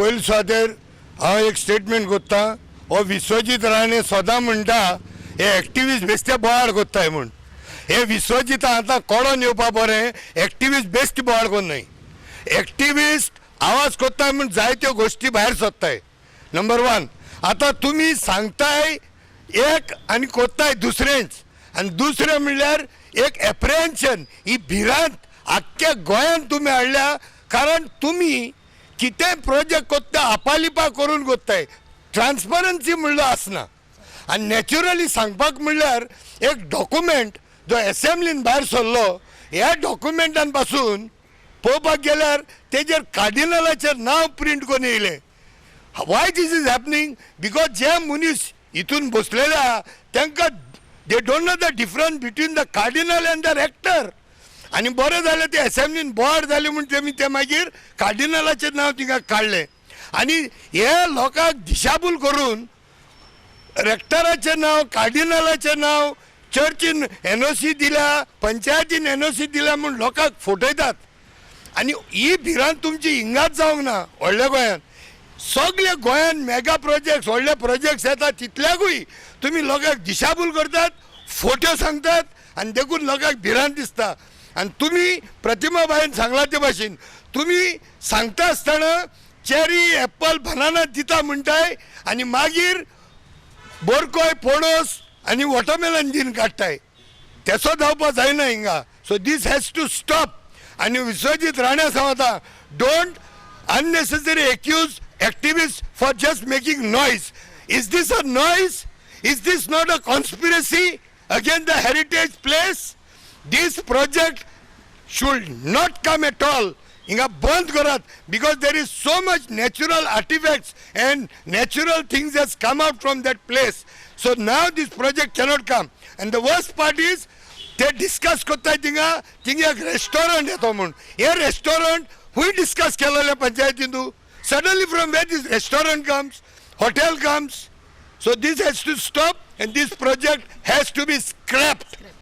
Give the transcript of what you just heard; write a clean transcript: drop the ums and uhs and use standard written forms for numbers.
पयलीं सुवातेर हांव एक स्टेटमेंट कोत्ता। हो विश्वजीत राणे सदां म्हणटा हे एक्टिविस्ट बेश्टे बोवाळ कोत्ताय म्हूण। हे विश्वजीत आतां कोडोन येवपा बरें, एक्टिविस्ट बेश्टे बोवाळ कोन्नाय। एक्टिविस्ट आवाज कोत्ताय म्हूण जायत्यो गोश्टी भायर सरताय। नंबर 1 आतां तुमी सांगताय एक आनी कोत्ताय दुसरेंच, आनी दुसरें म्हणल्यार एक एप्रिहेन्शन, ही भिरांत आख्ख्या गोंयांत तुमी हाडल्या। कारण तुमी कितें प्रोजेक्ट कोत्ता आपालिपा करून कोत्ताय, ट्रान्सपरन्सी म्हणलो आसना। आनी नॅच्युरली सांगपाक म्हणल्यार एक डॉक्युमेंट जो असेंब्लीन भायर सरलो, ह्या डॉक्युमेंटान पासून पळोवपाक गेल्यार तेजेर कार्डिनलाचेर नांव प्रिंट करून येयलें। Why this is happening? Because जे मनीस हितून बसलेले आहा तांकां they don't know the difference between the cardinal and the rector. आनी बरें जालें ते असेंब्लीन बोवाळ जालें म्हूण तेमी ते मागीर कार्डिनलाचें नांव थिंगा काडलें। आनी हे लोकांक दिशाभूल करून रेक्टराचें नांव, कार्डिनलाचें नांव, चर्चीन NOC दिल्या, पंचायतीन NOC दिल्या म्हूण लोकांक फटयतात। आनी ही भिरांत तुमची हिंगाच जावंक ना। व्हडल्या गोंयांत सगळे गोंयांत मेगा प्रोजेक्ट्स, व्हडले प्रोजेक्ट्स येतात, तितल्याकूय तुमी लोकांक दिशाभूल करतात, फोटो सांगतात, आनी देखून लोकांक भिरांत दिसता। आनी तुमी प्रतिमा बायन सांगला ते भाशेन तुमी सांगता आसतना चेरी, एप्पल, बनाना दिता म्हणटाय आनी मागीर बोरकोय, पणस आनी वॉटरमेलन दिन काडटाय। तेसो जावपा जायना हिंगा। So this has to stop. आनी विश्वजीत राणे सांगता, don't unnecessary accuse activists for just making noise. Is this a noise? Is this not a conspiracy against the heritage place? This project should not come at all. Inga band karat, because there is so much natural artifacts and natural things has come out from that place. So now this project cannot come. And the worst part is they discuss kotta tinga एक restaurant येतो म्हणून। हे restaurant we discuss केलेले पंचायतींतू। Suddenly from where this restaurant comes, hotel comes. So this has to stop and this project has to be scrapped.